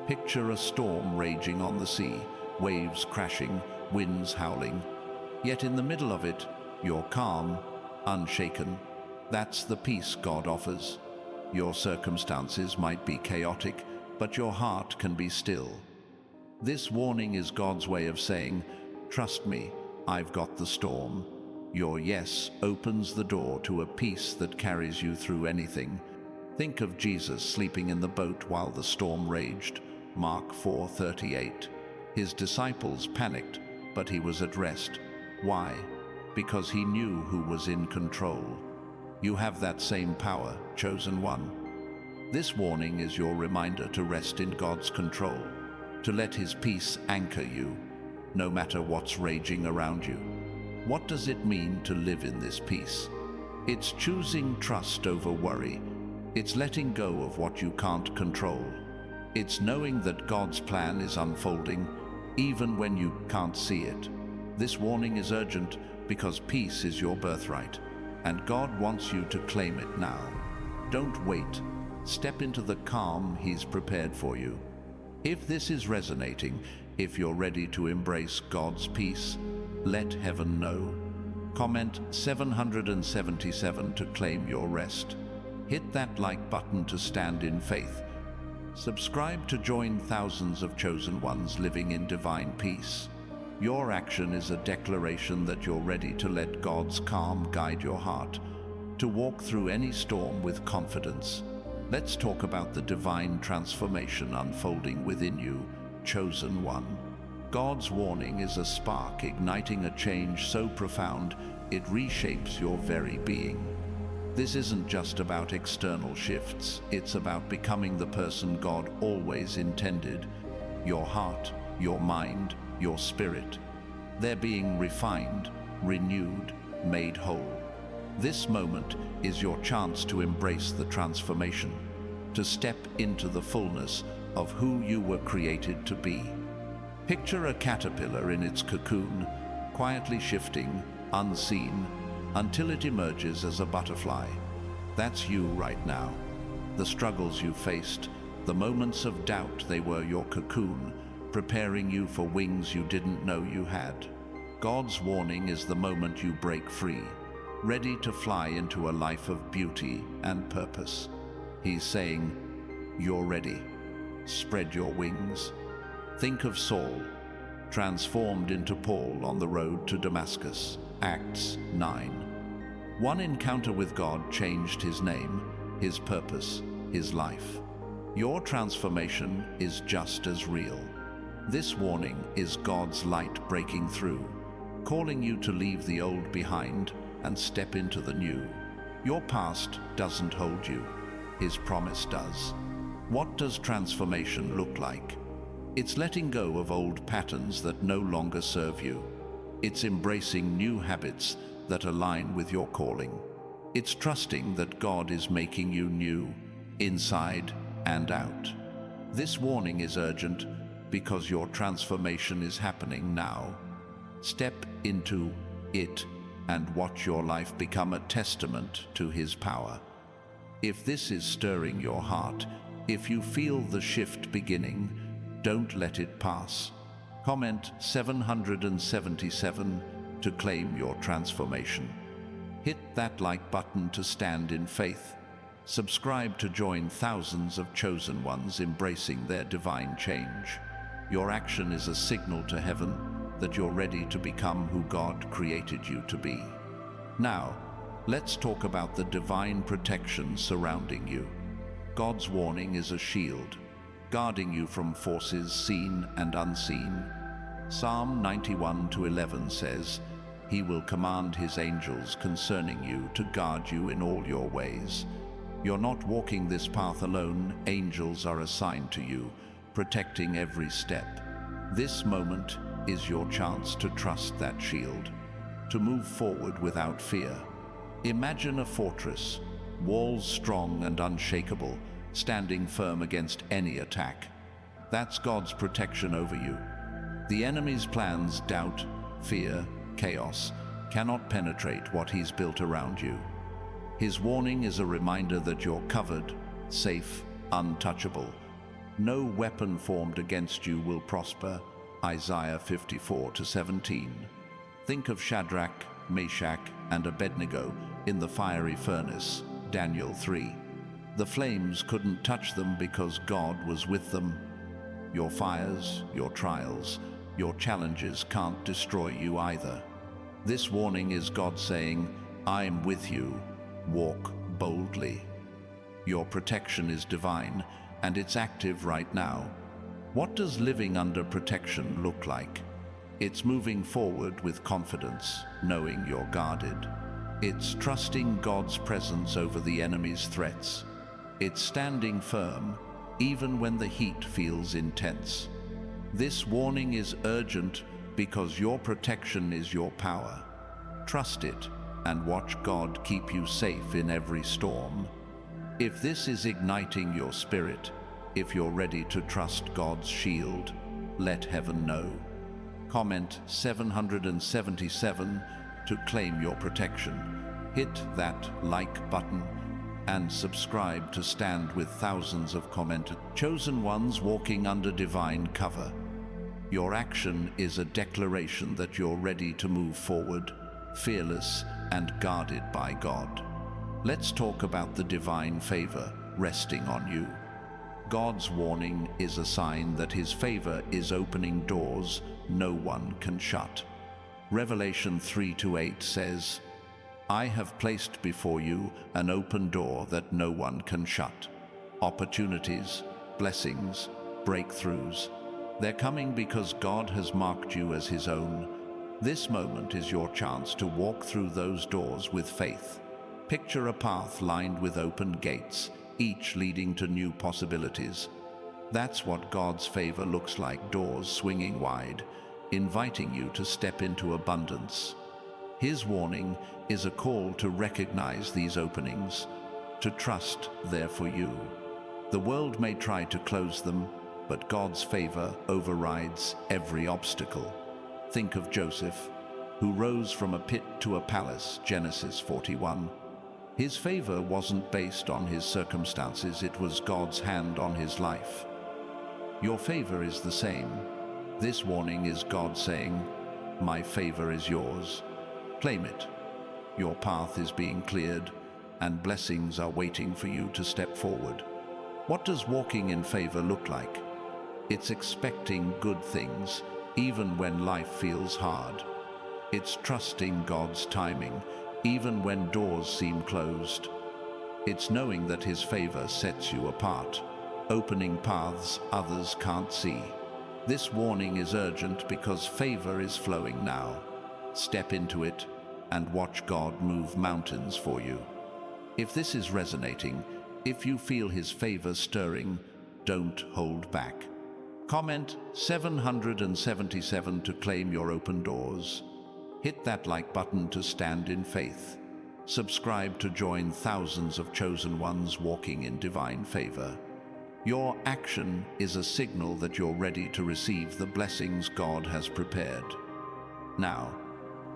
Picture a storm raging on the sea, waves crashing, winds howling. Yet in the middle of it, you're calm, unshaken. That's the peace God offers. Your circumstances might be chaotic, but your heart can be still. This warning is God's way of saying, "Trust me, I've got the storm." Your yes opens the door to a peace that carries you through anything. Think of Jesus sleeping in the boat while the storm raged. Mark 4:38. His disciples panicked, but he was at rest. Why? Because he knew who was in control. You have that same power, chosen one. This warning is your reminder to rest in God's control, to let His peace anchor you, no matter what's raging around you. What does it mean to live in this peace? It's choosing trust over worry. It's letting go of what you can't control. It's knowing that God's plan is unfolding, even when you can't see it. This warning is urgent because peace is your birthright, and God wants you to claim it now. Don't wait. Step into the calm He's prepared for you. If this is resonating, if you're ready to embrace God's peace, let heaven know. Comment 777 to claim your rest. Hit that like button to stand in faith. Subscribe to join thousands of chosen ones living in divine peace. Your action is a declaration that you're ready to let God's calm guide your heart, to walk through any storm with confidence. Let's talk about the divine transformation unfolding within you, chosen one. God's warning is a spark igniting a change so profound it reshapes your very being. This isn't just about external shifts, it's about becoming the person God always intended. Your heart, your mind, your spirit. They're being refined, renewed, made whole. This moment is your chance to embrace the transformation, to step into the fullness of who you were created to be. Picture a caterpillar in its cocoon, quietly shifting, unseen, until it emerges as a butterfly. That's you right now. The struggles you faced, the moments of doubt, they were your cocoon, preparing you for wings you didn't know you had. God's warning is the moment you break free, ready to fly into a life of beauty and purpose. He's saying, you're ready. Spread your wings. Think of Saul, transformed into Paul on the road to Damascus. Acts 9. One encounter with God changed his name, his purpose, his life. Your transformation is just as real. This warning is God's light breaking through, calling you to leave the old behind and step into the new. Your past doesn't hold you. His promise does. What does transformation look like? It's letting go of old patterns that no longer serve you. It's embracing new habits that align with your calling. It's trusting that God is making you new, inside and out. This warning is urgent because your transformation is happening now. Step into it and watch your life become a testament to His power. If this is stirring your heart, if you feel the shift beginning, don't let it pass. Comment 777 to claim your transformation. Hit that like button to stand in faith. Subscribe to join thousands of chosen ones embracing their divine change. Your action is a signal to heaven that you're ready to become who God created you to be. Now, let's talk about the divine protection surrounding you. God's warning is a shield, guarding you from forces seen and unseen. Psalm 91:11 says, He will command His angels concerning you to guard you in all your ways. You're not walking this path alone. Angels are assigned to you, protecting every step. This moment is your chance to trust that shield, to move forward without fear. Imagine a fortress, walls strong and unshakable, standing firm against any attack. That's God's protection over you. The enemy's plans, doubt, fear, chaos, cannot penetrate what He's built around you. His warning is a reminder that you're covered, safe, untouchable. No weapon formed against you will prosper. Isaiah 54:17. Think of Shadrach, Meshach, and Abednego in the fiery furnace. Daniel 3. The flames couldn't touch them because God was with them. Your fires, your trials, your challenges can't destroy you either. This warning is God saying, I'm with you. Walk boldly. Your protection is divine, and it's active right now. What does living under protection look like? It's moving forward with confidence, knowing you're guarded. It's trusting God's presence over the enemy's threats. It's standing firm, even when the heat feels intense. This warning is urgent because your protection is your power. Trust it and watch God keep you safe in every storm. If this is igniting your spirit, if you're ready to trust God's shield, let heaven know. Comment 777 to claim your protection. Hit that like button and subscribe to stand with thousands of chosen ones walking under divine cover. Your action is a declaration that you're ready to move forward, fearless and guarded by God. Let's talk about the divine favor resting on you. God's warning is a sign that his favor is opening doors no one can shut. Revelation 3:8 says, "I have placed before you an open door that no one can shut." Opportunities, blessings, breakthroughs, they're coming because God has marked you as his own. This moment is your chance to walk through those doors with faith. Picture a path lined with open gates, each leading to new possibilities. That's what God's favor looks like, doors swinging wide, inviting you to step into abundance. His warning is a call to recognize these openings, to trust they're for you. The world may try to close them, but God's favor overrides every obstacle. Think of Joseph, who rose from a pit to a palace, Genesis 41. His favor wasn't based on his circumstances, it was God's hand on his life. Your favor is the same. This warning is God saying, "My favor is yours. Claim it." Your path is being cleared, and blessings are waiting for you to step forward. What does walking in favor look like? It's expecting good things, even when life feels hard. It's trusting God's timing, even when doors seem closed. It's knowing that his favor sets you apart, opening paths others can't see. This warning is urgent because favor is flowing now. Step into it and watch God move mountains for you. If this is resonating, if you feel his favor stirring, don't hold back. Comment 777 to claim your open doors. Hit that like button to stand in faith. Subscribe to join thousands of chosen ones walking in divine favor. Your action is a signal that you're ready to receive the blessings God has prepared. Now,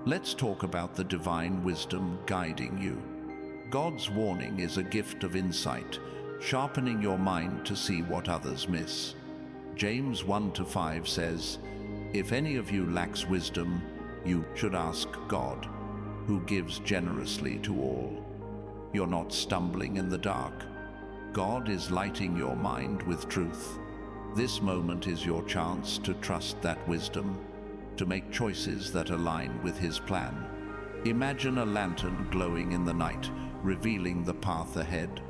let's talk about the divine wisdom guiding you. God's warning is a gift of insight, sharpening your mind to see what others miss. James 1:5 says, "If any of you lacks wisdom, you should ask God, who gives generously to all." You're not stumbling in the dark. God is lighting your mind with truth. This moment is your chance to trust that wisdom, to make choices that align with his plan. Imagine a lantern glowing in the night, revealing the path ahead.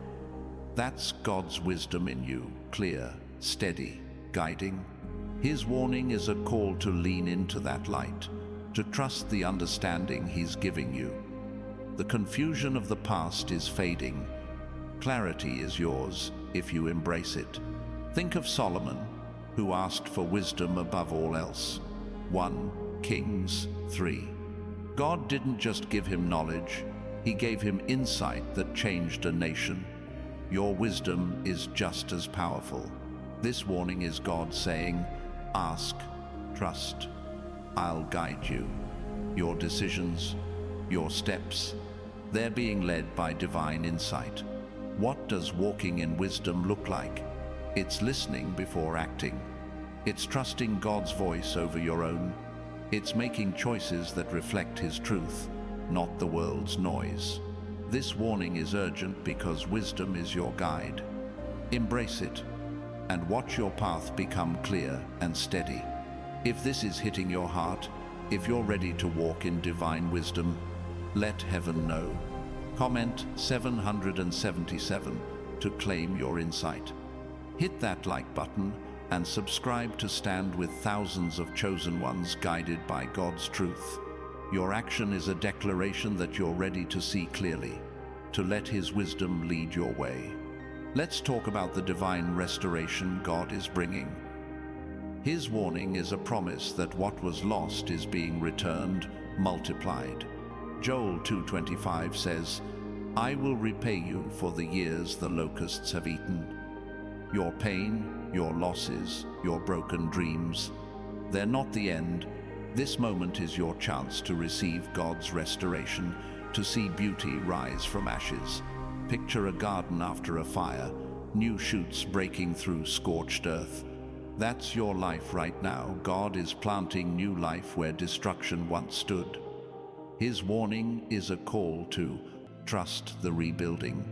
That's God's wisdom in you, clear, steady, guiding. His warning is a call to lean into that light, to trust the understanding he's giving you. The confusion of the past is fading. Clarity is yours if you embrace it. Think of Solomon, who asked for wisdom above all else. 1 Kings 3. God didn't just give him knowledge, he gave him insight that changed a nation. Your wisdom is just as powerful. This warning is God saying, ask, trust, I'll guide you. Your decisions, your steps, they're being led by divine insight. What does walking in wisdom look like? It's listening before acting. It's trusting God's voice over your own. It's making choices that reflect his truth, not the world's noise. This warning is urgent because wisdom is your guide. Embrace it and watch your path become clear and steady. If this is hitting your heart, if you're ready to walk in divine wisdom, let heaven know. Comment 777 to claim your insight. Hit that like button and subscribe to stand with thousands of chosen ones guided by God's truth. Your action is a declaration that you're ready to see clearly, to let His wisdom lead your way. Let's talk about the divine restoration God is bringing. His warning is a promise that what was lost is being returned, multiplied. Joel 2:25 says, "I will repay you for the years the locusts have eaten." Your pain, your losses, your broken dreams, they're not the end. This moment is your chance to receive God's restoration, to see beauty rise from ashes. Picture a garden after a fire, new shoots breaking through scorched earth. That's your life right now. God is planting new life where destruction once stood. His warning is a call to trust the rebuilding,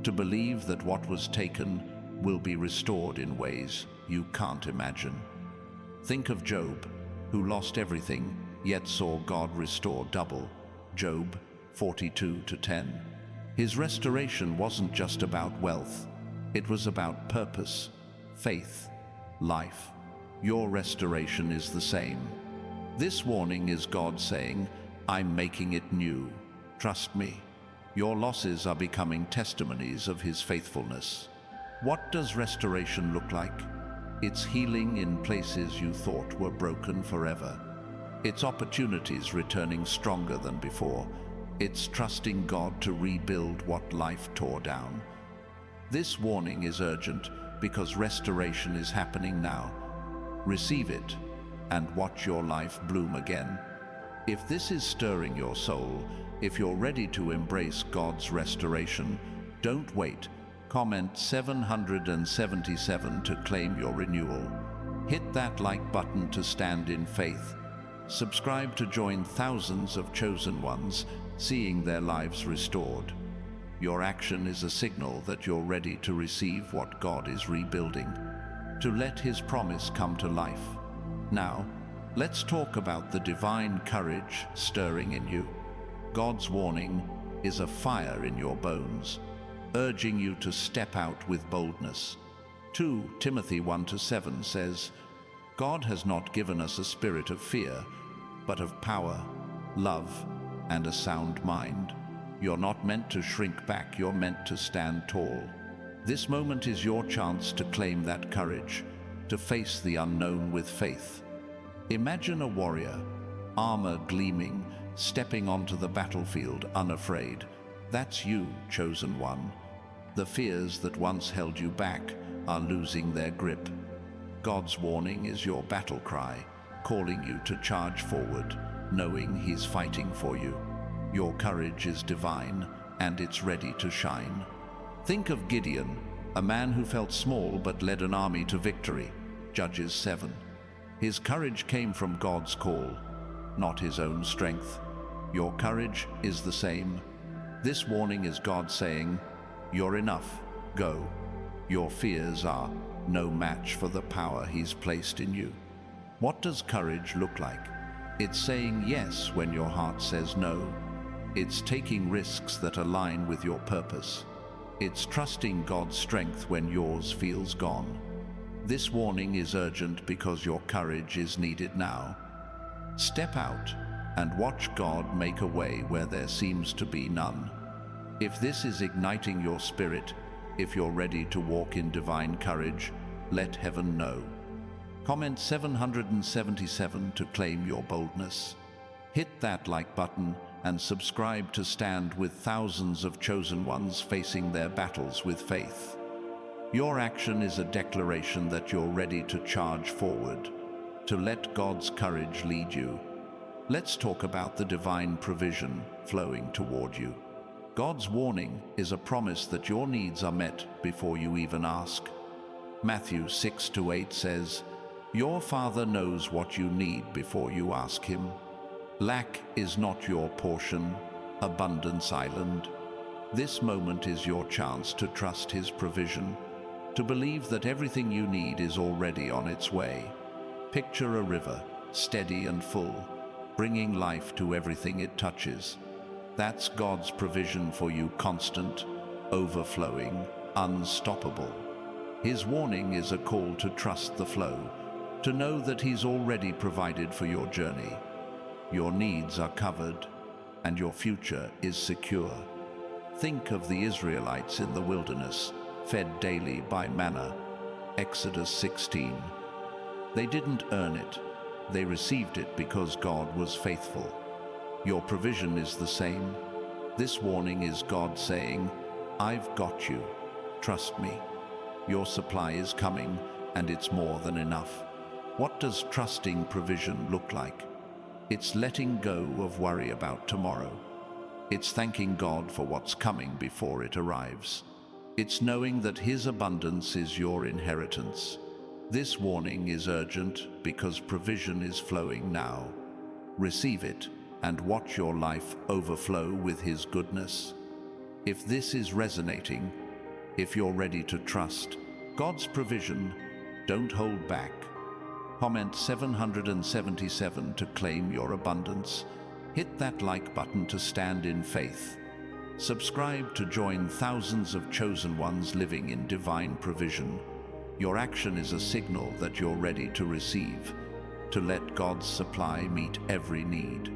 to believe that what was taken will be restored in ways you can't imagine. Think of Job, who lost everything, yet saw God restore double. Job 42:10. His restoration wasn't just about wealth. It was about purpose, faith, life. Your restoration is the same. This warning is God saying, "I'm making it new. Trust me." Your losses are becoming testimonies of His faithfulness. What does restoration look like? It's healing in places you thought were broken forever. It's opportunities returning stronger than before. It's trusting God to rebuild what life tore down. This warning is urgent because restoration is happening now. Receive it and watch your life bloom again. If this is stirring your soul, if you're ready to embrace God's restoration, don't wait. Comment 777 to claim your renewal. Hit that like button to stand in faith. Subscribe to join thousands of chosen ones, seeing their lives restored. Your action is a signal that you're ready to receive what God is rebuilding, to let His promise come to life. Now, let's talk about the divine courage stirring in you. God's warning is a fire in your bones, urging you to step out with boldness. 2 Timothy 1:7 says, "God has not given us a spirit of fear, but of power, love, and a sound mind." You're not meant to shrink back, you're meant to stand tall. This moment is your chance to claim that courage, to face the unknown with faith. Imagine a warrior, armor gleaming, stepping onto the battlefield unafraid. That's you, chosen one. The fears that once held you back are losing their grip. God's warning is your battle cry, calling you to charge forward, knowing He's fighting for you. Your courage is divine, and it's ready to shine. Think of Gideon, a man who felt small but led an army to victory. Judges 7. His courage came from God's call, not his own strength. Your courage is the same. This warning is God saying, "You're enough, go." Your fears are no match for the power He's placed in you. What does courage look like? It's saying yes when your heart says no. It's taking risks that align with your purpose. It's trusting God's strength when yours feels gone. This warning is urgent because your courage is needed now. Step out and watch God make a way where there seems to be none. If this is igniting your spirit, if you're ready to walk in divine courage, let heaven know. Comment 777 to claim your boldness. Hit that like button and subscribe to stand with thousands of chosen ones facing their battles with faith. Your action is a declaration that you're ready to charge forward, to let God's courage lead you. Let's talk about the divine provision flowing toward you. God's warning is a promise that your needs are met before you even ask. Matthew 6:8 says, "Your Father knows what you need before you ask Him." Lack is not your portion, abundance island. This moment is your chance to trust His provision, to believe that everything you need is already on its way. Picture a river, steady and full, bringing life to everything it touches. That's God's provision for you, constant, overflowing, unstoppable. His warning is a call to trust the flow, to know that He's already provided for your journey. Your needs are covered, and your future is secure. Think of the Israelites in the wilderness, fed daily by manna. Exodus 16. They didn't earn it. They received it because God was faithful. Your provision is the same. This warning is God saying, I've got you. Trust me. Your supply is coming, and it's more than enough. What does trusting provision look like? It's letting go of worry about tomorrow. It's thanking God for what's coming before it arrives. It's knowing that His abundance is your inheritance. This warning is urgent because provision is flowing now. Receive it and watch your life overflow with His goodness. If this is resonating, if you're ready to trust God's provision, don't hold back. Comment 777 to claim your abundance. Hit that like button to stand in faith. Subscribe to join thousands of chosen ones living in divine provision. Your action is a signal that you're ready to receive, to let God's supply meet every need.